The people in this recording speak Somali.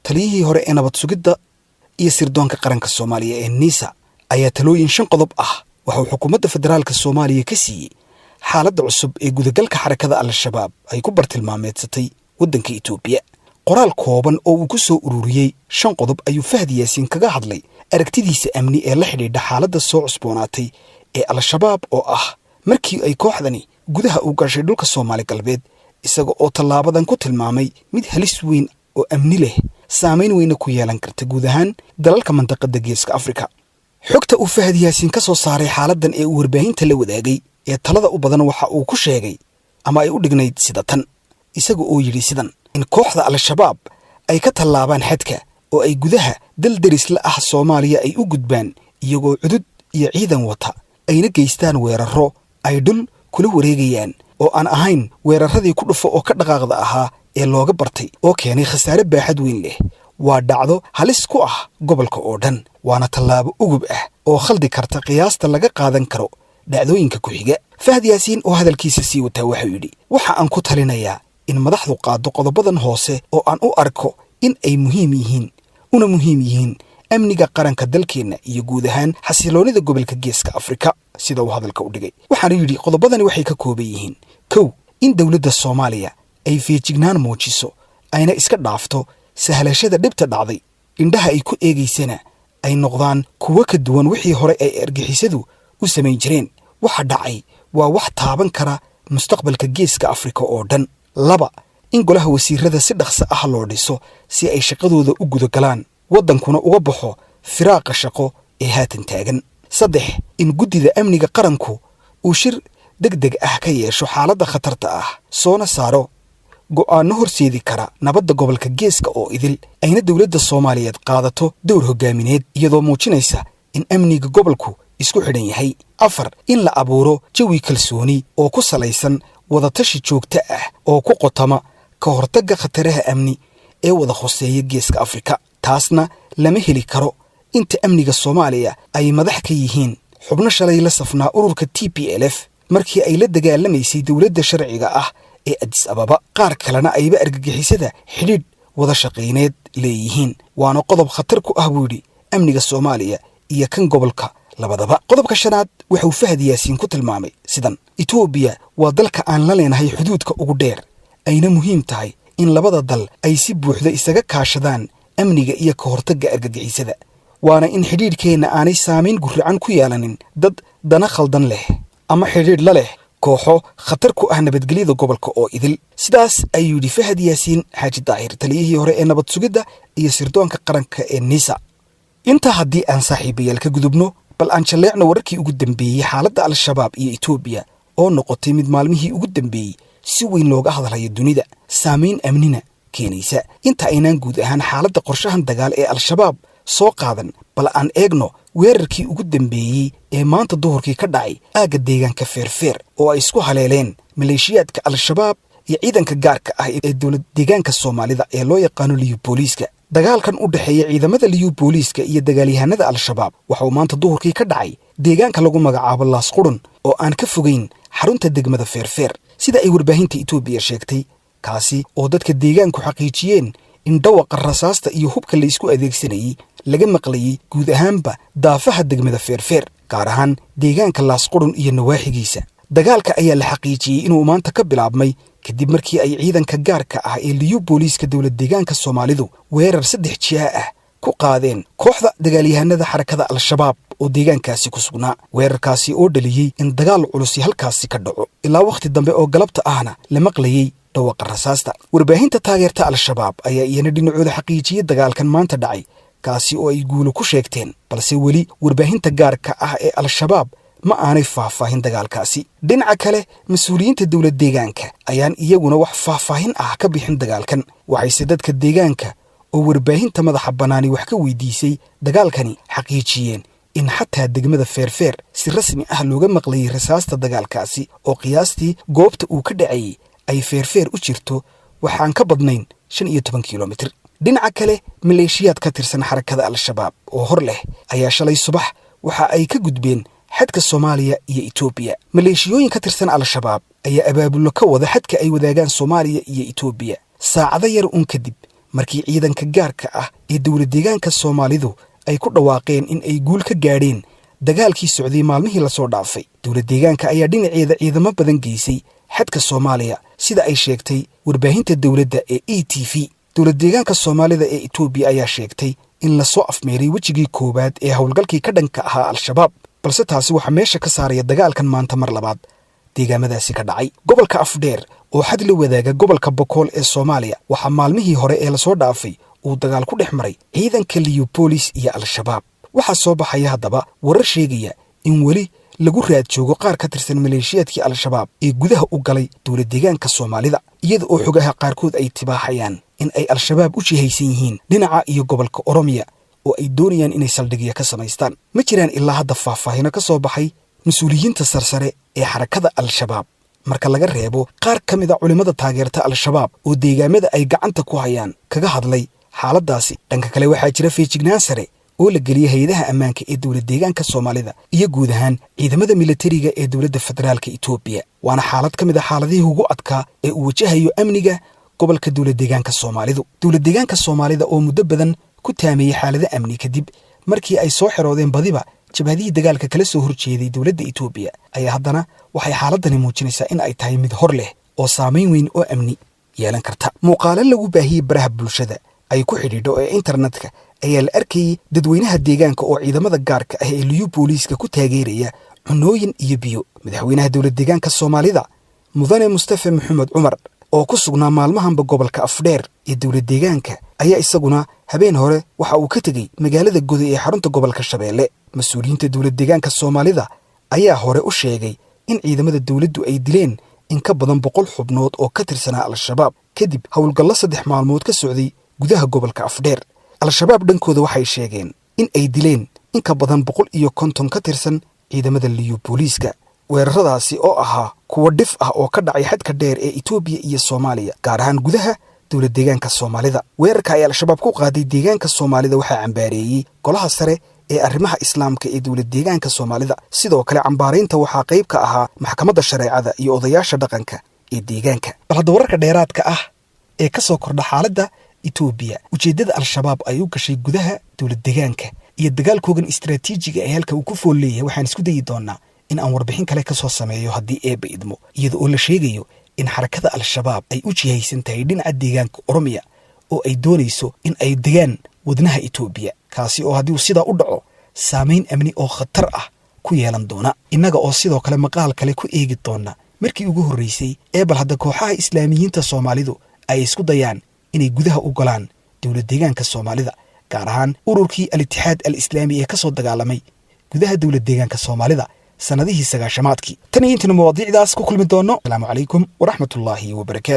taliyihii hore ee nabad sugidda iyo sirdoonka qaranka Soomaaliya ee NISA ayaa talooyin 5 qodob ah waxa uu xukuumadda federaalka Soomaaliya ka siiyay xaaladda cusub ee gudagalka xarakada Al-Shabaab ay ku bartilmaameedsatay waddanka Itoobiya. qoraal kooban oo uu ku soo ururiyay 5 qodob ayuu Fahdi Yaasiin kaga hadlay aragtidiisa amni ee la xidhiidha xaaladda soo cusboonaatay ee Al-Shabaab oo ah markii ay kooxdani gudaha u gashay dhulka Soomaali galbeed isaga oo tallaabadan ku tilmaamay mid halis weyn oo amni leh saameyn weyn ku yeelan karta guud ahaan dalalka mantaqada Geeska Afrika. xogta uu Fahdi Yaasiin ka soo saaray xaaladdan ee uu warbaahinta la wadaagay ee talada u badan waxa uu ku sheegay ama ay u dhignayd sida tan isaga oo yiri sidan in kooxda Al-Shabaab ay ka tallaabaan xadka oo ay gudaha dal daris la ah Soomaaliya ay u gudbaan iyagoo cudud iyo ciidan wata ayna geystaan weeraro ay dhul kula wareegayaan oo aan ahayn weeraradii ku dhufo oo ka dhaqaaqda ahaa ee looga bartay oo keenay khasaare baaxad weyn leh waa dhacdo halis ku ah gobolka oo dhan waana tallaabo ugub ah oo khaldi karta qiyaasta laga qaadan karo dhacdooyinka ku xiga. Fahdi Yaasiin oo hadalkiisa sii wata waxa uu yiri waxa aan ku talinayaa in madaxdu qaado qodobadan hoose oo aan u arko in ay muhiim yihiin amniga qaranka dalkeena iyo guud ahaan xasiloonida gobolka Geeska Afrika sida uu hadalka u dhigay. waxaan yiri qodobadani waxay ka kooban yihiin 1 in dawladda Soomaaliya ay feejignaan muujiso ayna iska dhaafto sahlashada dhibta dhacday indhaha ay ku eegaysana ay noqdaan kuwa ka duwan wixii hore ay argixisadu u sameyn jireen. waxa dhacay waa wax taaban kara mustaqbalka Geeska Afrika oo dhan. 2 in golaha wasiirada si dhaqso ah loo dhiso si ay shaqadooda u guda galaan wadankuna uga baxo firaaqa shaqo ee haatan taagan. 3 in guddida amniga qaranku uu shir degdeg ah ka yeesho xaaladda khatarta ah soona saaro go'aano horseedi kara nabadda gobolka Geeska oo idil ayna dawladda Soomaaliyeed qaadato door hogaamineed iyadoo muujinaysa in amniga gobolku isku xidhan yahay. 4 in la abuuro jawi kalsooni oo ku salaysan wada tashi joogto ah oo ku qotama ka hortagga khataraha amni ee wada hoseeya Geeska Afrika. taasna lama heli karo inta amniga Soomaaliya ay madax ka yihiin xubno shalay la safnaa ururka TPLF markii ay la dagaalamaysay dawladda sharciga ah ee Addis Ababa qaar kalena ayba argagixisada xidhiidh wada shaqeyneed leeyihiin waana qodob khatar ku ah buudi amniga Soomaaliya iyo kan gobolka labadaba. qodobka 5aad wuxuu Fahdi Yaasiin ku tilmaamay sidan Itoobiya waa dalka aan la leenahay xuduudka ugu dheer ayna muhiim tahay in labada dal ay si buuxda isaga kaashadaan amniga iyo ka hortagga argagixisada waana in xidhiidhkeena aanay saameyn gurracan ku yeelanin dad dana khaldan leh ama xidhiidh la leh kooxo khatar ku ah nabadgelyada gobolka oo idil. sidaas ayuu yidhi Fahdi Yaasiin Xaaji Daahir taliyihii hore ee nabad sugidda iyo sirdoonka qaranka ee NISA. inta haddii aan saaxiibayaal ka gudubno bal aan jaleecno wararkii ugu dambeeyay xaaladda Al-Shabaab iyo Itoobiya oo noqotay mid maalmihii ugu dambeeyay si weyn looga hadlayo dunida saameyn amnina keenaysa. inta aynaan guud ahaan xaaladda qorshahan dagaal ee Al-Shabaab soo qaadan bal aan eegno weerarkii ugu dambeeyay ee maanta duhurkii ka dhacay aaga deegaanka Feerfeer oo ay isku haleeleen maleeshiyaadka Al-Shabaab iyo ciidanka gaarka ah ee dawlad deegaanka Soomaalida ee loo yaqaan Liyu Booliiska. dagaalkan u dhaxeeya ciidamada Liyu Booliiska iyo dagaalyahanada Al-Shabaab waxa uu maanta duhurkii ka dhacay deegaanka lagu magacaabo Laas Qurun oo aan ka fogeyn xarunta degmada Feerfeer sida ay warbaahinta Itoobiya sheegtay kaasi oo dadka deegaanku xaqiijiyeen in dhawaqa rasaasta iyo hubka la isku adeegsanayay laga maqlayay guud ahaanba daafaha degmada Feerfeer gaar ahaan deegaanka Laas Qurun iyo nawaaxigiisa. dagaalka ayaa la xaqiijiyay inuu maanta ka bilaabmay kadib markii ay ciidanka gaarka ah ee Liyu Booliiska dawlad deegaanka Soomaalidu weerar 3 jiha ah ku qaadeen kooxda dagaalyahanada xarakada Al-Shabaab oo deegaankaasi ku sugnaa. weerarkaasi oo dhaliyay in dagaal culus halkaasi ka dhaco ilaa waqti dambe oo galabta ahna la maqlayay dhawaqa rasaasta. warbaahinta taageerta Al-Shabaab ayaa iyana dhinacooda xaqiijiyay dagaalkan maanta dhacay kaasi oo ay guulo ku sheegteen balse weli warbaahinta gaarka ah ee Al-Shabaab ma aanay faahfaahin dagaalkaasi. dhinaca kale mas'uuliyiinta dawlad deegaanka ayaan iyaguna wax faahfaahin ah ka bixin dagaalkan waxayse dadka deegaanka oo warbaahinta madaxa banaani wax ka weydiisay dagaalkani xaqiijiyeen in xataa degmada Feerfeer si rasmi ah looga maqlayay rasaasta dagaalkaasi oo qiyaastii goobta uu ka dhacay ay Feerfeer u jirto waxaan ka badnayn 15 kiiloomitir. dhinaca kale maleeshiyaad ka tirsan xarakada Al-Shabaab oo hor leh ayaa shalay subax waxa ay ka gudbeen xadka Soomaaliya iyo Itoobiya. maleeshiyooyin ka tirsan Al-Shabaab ayaa abaabulo ka wada xadka ay wadaagaan Soomaaliya iyo Itoobiya saacado yar kadib markii ciidanka gaarka ah ee dowlad deegaanka Soomaalidu ay ku dhawaaqeen in ay guul ka gaadheen dagaalkii socday maalmihii la soo dhaafay. dowlad deegaanka ayaa dhinaceeda ciidamo badan geysay xadka Soomaaliya sida ay sheegtay warbaahinta dowladda ee ETV. dowlad deegaanka Soomaalida ee Itoobiya ayaa sheegtay in la soo afmeeray wejigii koowaad ee howlgalkii ka dhanka ahaa Al-Shabaab, balse taasi waxa meesha ka saaraya dagaalkan maanta mar labaad deegaamadaasi ka dhacay. gobolka Afdheer oo xad la wadaaga gobolka Bokool ee Soomaaliya waxa maalmihii hore ee la soo dhaafay uu dagaal ku dhex maray ciidanka Liyu Police iyo Al-Shabaab. waxaa soo baxaya haddaba warar sheegaya in weli lagu raad joogo qaar ka tirsan maleeshiyaadkii Al-Shabaab ee gudaha u galay dowlad deegaanka Soomaalida, iyada oo xogaha qaarkood ay tibaaxayaan in ay Al-Shabaab u jihaysan yihiin dhinaca iyo gobolka Oromiya oo ay doonayaan inay saldhigyo ka samaystaan. ma jiraan ilaa hadda faahfaahin ka soo baxay mas'uuliyiinta sarsare ee xarakada Al-Shabaab marka laga reebo qaar ka mid ah culimada taageerta Al-Shabaab oo deegaamada ay gacanta ku hayaan kaga hadlay xaaladaasi. dhanka kale waxaa jira feejignaan sare oo la geliyay hay'adaha ammaanka ee dowlad deegaanka Soomaalida iyo guud ahaan ciidamada militariga ee dowladda federaalka Itoobiya. waana xaalad ka mid ah xaaladihii ugu adkaa ee uu wajahayo amniga gobolka dowlad deegaanka Soomaalidu. dowlad deegaanka Soomaalida oo muddo badan ku taameeyay xaalada amni kadib markii ay soo xiroodeen badiba jabhadihii dagaalka kala soo horjeeday dowladda Itoobiya, ayaa haddana waxay xaaladani muujinaysaa in ay tahay mid hor leh oo saameyn weyn oo amni yeelan karta. muuqaalo lagu baahiyey baraha bulshada ay ku xidhiidho ee internetka ayaa la arkayay dadweynaha deegaanka oo ciidamada gaarka ah ee Liyu Police-ka ku taageeraya cunooyin iyo biyo. madaxweynaha dowlad deegaanka Soomaalida Mudane Mustafa Maxamed Cumar oo ku sugnaa maalmahanba gobolka Afdheer ee dowlad deegaanka ayaa isaguna habeen hore waxa uu ka tegey magaalada Goday ee xarunta gobolka Shabeelle. mas'uuliyiinta dowlad deegaanka Soomaalida ayaa hore u sheegay in ciidamada dowladdu ay dileen in ka badan 100 xubnood oo ka tirsanaa Al-Shabaab kadib howlgallo 3 maalmood ka socday gudaha gobolka Afdheer. Al-Shabaab dhankooda waxay sheegeen in ay dileen in ka badan 150 ka tirsan ciidamada Liyu Police-ka. weeraradaasi oo ahaa kuwa dhif ah oo ka dhacay xadka dheer ee Itoobiya iyo Soomaaliya, gaar ahaan gudaha dowlad deegaanka Soomaalida. weerarka ay Al-Shabaab ku qaaday deegaanka Soomaalida waxaa cambaareeyay golaha sare ee arrimaha islaamka ee dowlad deegaanka Soomaalida. sidoo kale cambaaraynta waxaa qayb ka ahaa maxkamadda shareecada iyo odayaasha dhaqanka ee deegaanka. bal hadda wararka dheeraadka ah ee ka soo kordha xaaladda Itoobiya, ujeedada Al-Shabaab ay u gashay gudaha dowlad deegaanka iyo dagaalkoogan istiraatiijiga ee halka uu ku fool leeyahay, waxaan isku dayi doonaa in aan warbixin kale ka soo sameeyo haddii eebba idmo, iyada oo la sheegayo in xarakada Al-Shabaab ay u jihaysan tahay dhinaca deegaanka Oromiya oo ay doonayso in ay degaan wadnaha Itoobiya, kaasi oo haddii uu sidaa u dhaco saameyn amni oo khatar ah ku yeelan doona. innaga oo sidoo kale maqaal kale ku eegi doona markii ugu horreysay ee bal hadda kooxaha islaamiyiinta Soomaalidu ay isku dayaan inay gudaha u galaan dowlad deegaanka Soomaalida, gaar ahaan ururkii Al-Ittixaad Al-Islaami ee ka soo dagaalamay gudaha dowlad deegaanka Soomaalida sanadihii 90-maadkii. tan iyo intii mawaadiicdaas ku kulmi doono. Assalaamu calaykum waraxmatullaahi wabarakaatu.